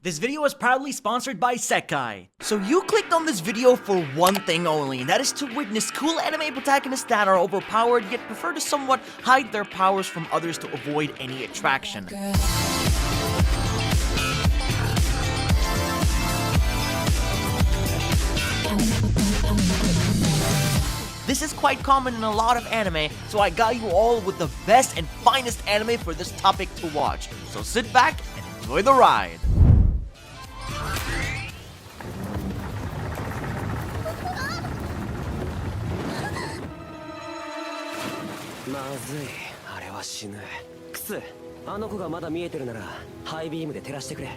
This video is proudly sponsored by Sekai. So you clicked on this video for one thing only, and that is to witness cool anime protagonists that are overpowered yet prefer to somewhat hide their powers from others to avoid any attraction. This is quite common in a lot of anime, so I got you all with the best and finest anime for this topic to watch. So sit back and enjoy the ride. まずい、あれは死ぬ。クス、あの子がまだ見えてるならハイビームで照らしてくれ。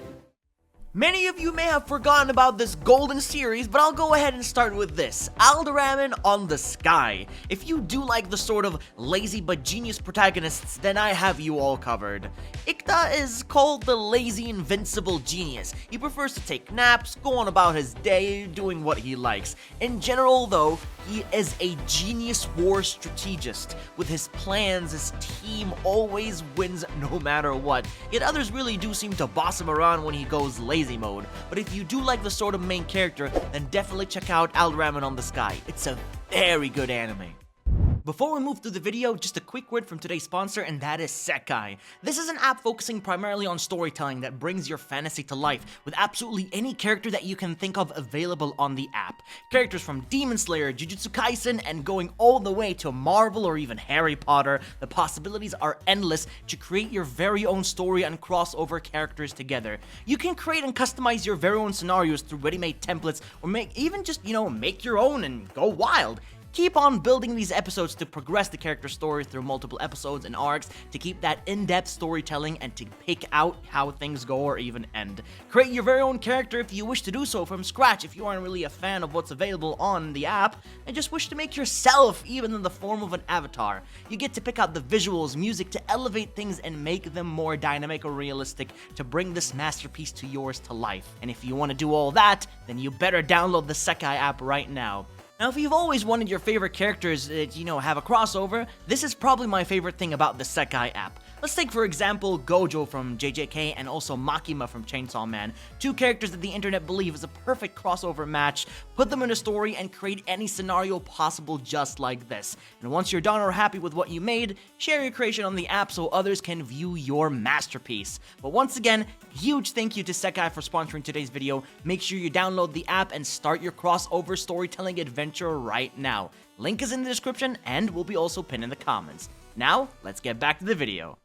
Many of you may have forgotten about this golden series, but I'll go ahead and start with this. Alderamin on the Sky. If you do like the sort of lazy but genius protagonists, then I have you all covered. Ikta is called the lazy invincible genius. He prefers to take naps, go on about his day, doing what he likes. In general though, he is a genius war strategist. With his plans, his team always wins no matter what. Yet others really do seem to boss him around when he goes lazy mode. But if you do like the sort of main character, then definitely check out Alderamin on the Sky. It's a very good anime. Before we move through the video, just a quick word from today's sponsor, and that is Sekai. This is an app focusing primarily on storytelling that brings your fantasy to life, with absolutely any character that you can think of available on the app. Characters from Demon Slayer, Jujutsu Kaisen, and going all the way to Marvel or even Harry Potter, the possibilities are endless to create your very own story and crossover characters together. You can create and customize your very own scenarios through ready-made templates, or make your own and go wild. Keep on building these episodes to progress the character story through multiple episodes and arcs, to keep that in-depth storytelling and to pick out how things go or even end. Create your very own character if you wish to do so from scratch if you aren't really a fan of what's available on the app and just wish to make yourself even in the form of an avatar. You get to pick out the visuals, music to elevate things and make them more dynamic or realistic to bring this masterpiece to yours to life. And if you want to do all that, then you better download the Sekai app right now. Now, if you've always wanted your favorite characters to, have a crossover, this is probably my favorite thing about the Sekai app. Let's take, for example, Gojo from JJK and also Makima from Chainsaw Man, two characters that the internet believe is a perfect crossover match. Put them in a story and create any scenario possible just like this. And once you're done or happy with what you made, share your creation on the app so others can view your masterpiece. But once again, huge thank you to Sekai for sponsoring today's video. Make sure you download the app and start your crossover storytelling adventure right now. Link is in the description and will be also pinned in the comments. Now, let's get back to the video.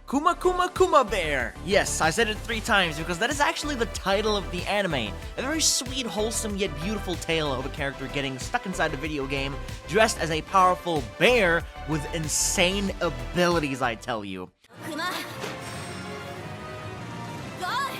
Kuma Kuma Kuma Bear! Yes, I said it 3 times because that is actually the title of the anime. A very sweet, wholesome, yet beautiful tale of a character getting stuck inside a video game, dressed as a powerful bear with insane abilities, I tell you. Kuma! God!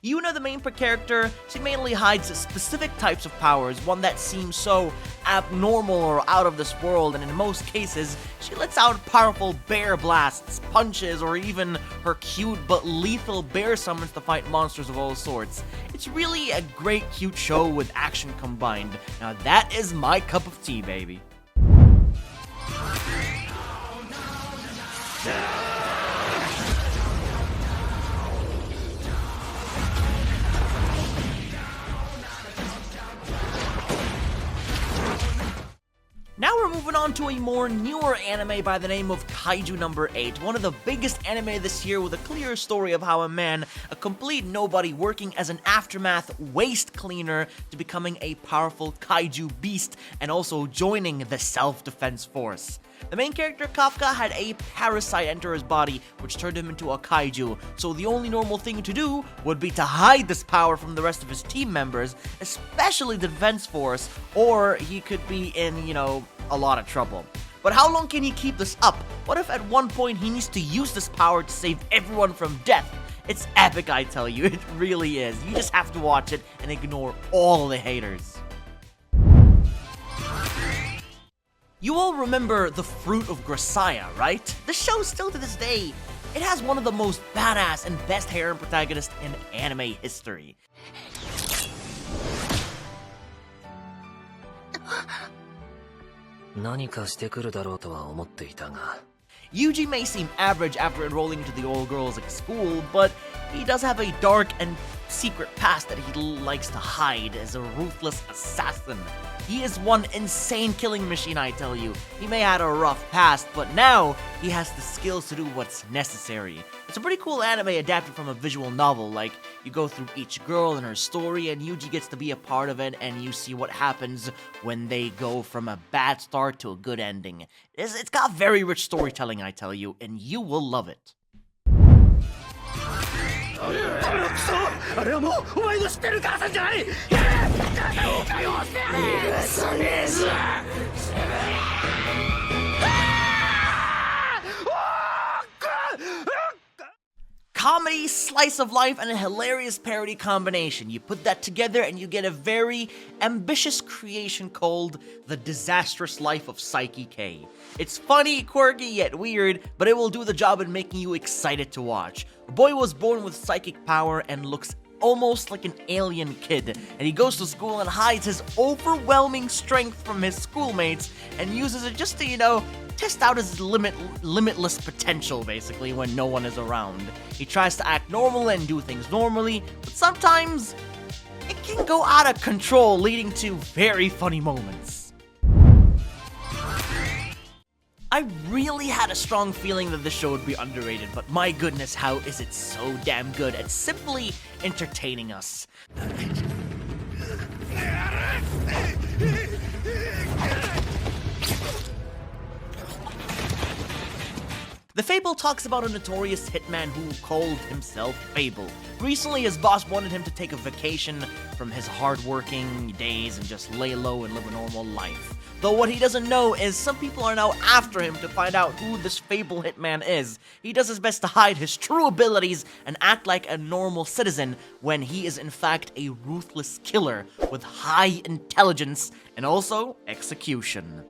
You know the main character, she mainly hides specific types of powers, one that seems so abnormal or out of this world, and in most cases, she lets out powerful bear blasts, punches, or even her cute but lethal bear summons to fight monsters of all sorts. It's really a great cute show with action combined. Now that is my cup of tea, baby. Now we're moving on to a more newer anime by the name of Kaiju Number 8, one of the biggest anime this year with a clear story of how a man, a complete nobody working as an aftermath waste cleaner to becoming a powerful kaiju beast and also joining the self-defense force. The main character, Kafka, had a parasite enter his body, which turned him into a kaiju, so the only normal thing to do would be to hide this power from the rest of his team members, especially the defense force, or he could be in, a lot of trouble. But how long can he keep this up? What if at one point he needs to use this power to save everyone from death? It's epic, I tell you, it really is. You just have to watch it and ignore all the haters. You all remember the Fruit of Grisaya, right? The show still to this day, it has one of the most badass and best harem protagonists in anime history. 何かしてくるだろうとは思っていたが Yuji may seem average after enrolling into the all-girls school, but he does have a dark and secret past that he likes to hide as a ruthless assassin. He is one insane killing machine, I tell you. He may have had a rough past, but now he has the skills to do what's necessary. It's a pretty cool anime adapted from a visual novel. Like, you go through each girl and her story, and Yuji gets to be a part of it, and you see what happens when they go from a bad start to a good ending. It's got very rich storytelling, I tell you, and you will love it. あれはもうお前の知ってる母さんじゃない許さねえぞ Comedy, slice of life, and a hilarious parody combination. You put that together and you get a very ambitious creation called The Disastrous Life of Psyche K. It's funny, quirky, yet weird, but it will do the job in making you excited to watch. A boy was born with psychic power and looks almost like an alien kid, and he goes to school and hides his overwhelming strength from his schoolmates and uses it just to, test out his limitless potential, basically, when no one is around. He tries to act normal and do things normally, but sometimes it can go out of control, leading to very funny moments. I really had a strong feeling that the show would be underrated, but my goodness, how is it so damn good at simply entertaining us. The Fable talks about a notorious hitman who called himself Fable. Recently, his boss wanted him to take a vacation from his hard-working days and just lay low and live a normal life. Though what he doesn't know is some people are now after him to find out who this Fable hitman is. He does his best to hide his true abilities and act like a normal citizen when he is in fact a ruthless killer with high intelligence and also execution.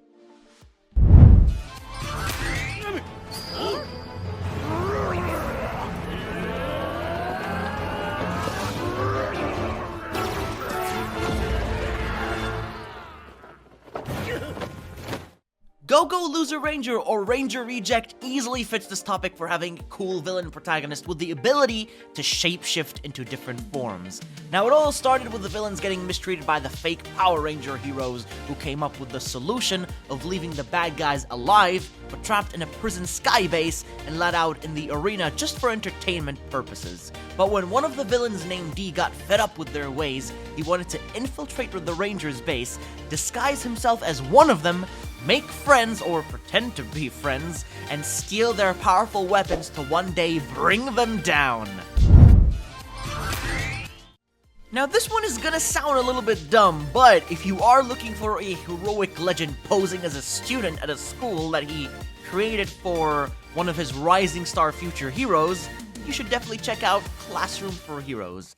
Go-Go Loser Ranger or Ranger Reject easily fits this topic for having a cool villain protagonist with the ability to shapeshift into different forms. Now, it all started with the villains getting mistreated by the fake Power Ranger heroes who came up with the solution of leaving the bad guys alive but trapped in a prison skybase and let out in the arena just for entertainment purposes. But when one of the villains named D got fed up with their ways, he wanted to infiltrate the Rangers' base, disguise himself as one of them, make friends or pretend to be friends, and steal their powerful weapons to one day bring them down. Now this one is gonna sound a little bit dumb, but if you are looking for a heroic legend posing as a student at a school that he created for one of his rising star future heroes, you should definitely check out Classroom for Heroes.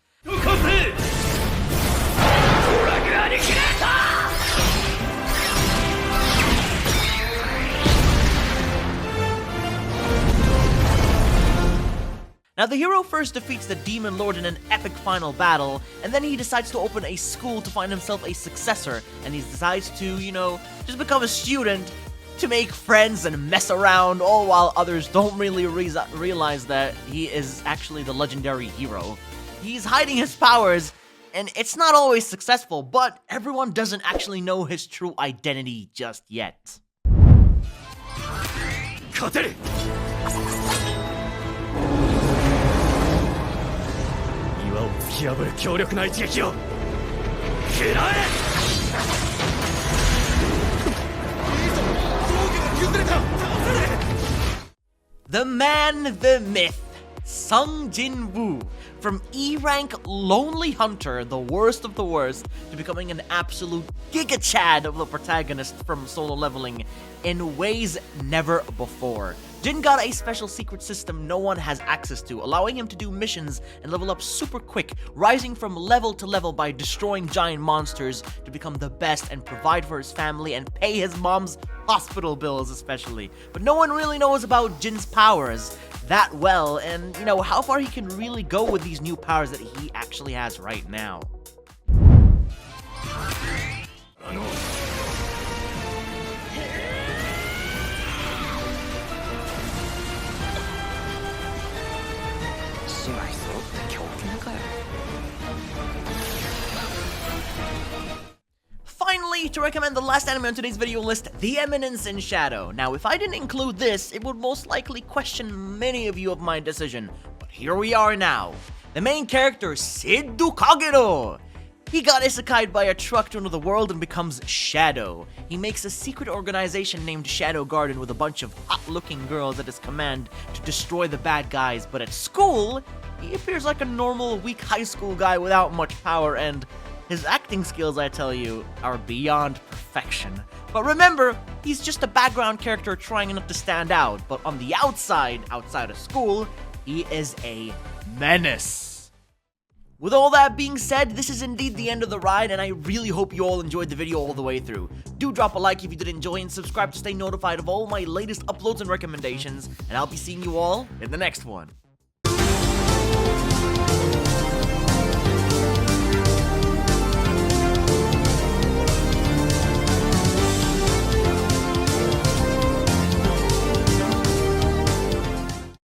Now, the hero first defeats the Demon Lord in an epic final battle, and then he decides to open a school to find himself a successor, and he decides to, just become a student to make friends and mess around, all while others don't really realize that he is actually the legendary hero. He's hiding his powers, and it's not always successful, but everyone doesn't actually know his true identity just yet. 勝てる 岩を突き破る強力な一撃を食らえ The man, the myth, Sung Jin Woo. From E-rank Lonely Hunter, the worst of the worst, to becoming an absolute Giga Chad of the protagonist from Solo Leveling in ways never before. Jin got a special secret system no one has access to, allowing him to do missions and level up super quick, rising from level to level by destroying giant monsters to become the best and provide for his family and pay his mom's hospital bills especially. But no one really knows about Jin's powers that well, and how far he can really go with these new powers that he actually has right now. finally, to recommend the last anime on today's video list, The Eminence in Shadow. Now, if I didn't include this, it would most likely question many of you of my decision, but here we are now. The main character, Sidhu Kagero. He got isekai'd by a truck to another world and becomes Shadow. He makes a secret organization named Shadow Garden with a bunch of hot-looking girls at his command to destroy the bad guys, but at school, he appears like a normal, weak high school guy without much power, and his acting skills, I tell you, are beyond perfection. But remember, he's just a background character trying not to stand out, but on the outside of school, he is a menace. With all that being said, this is indeed the end of the ride, and I really hope you all enjoyed the video all the way through. Do drop a like if you did enjoy, and subscribe to stay notified of all my latest uploads and recommendations, and I'll be seeing you all in the next one.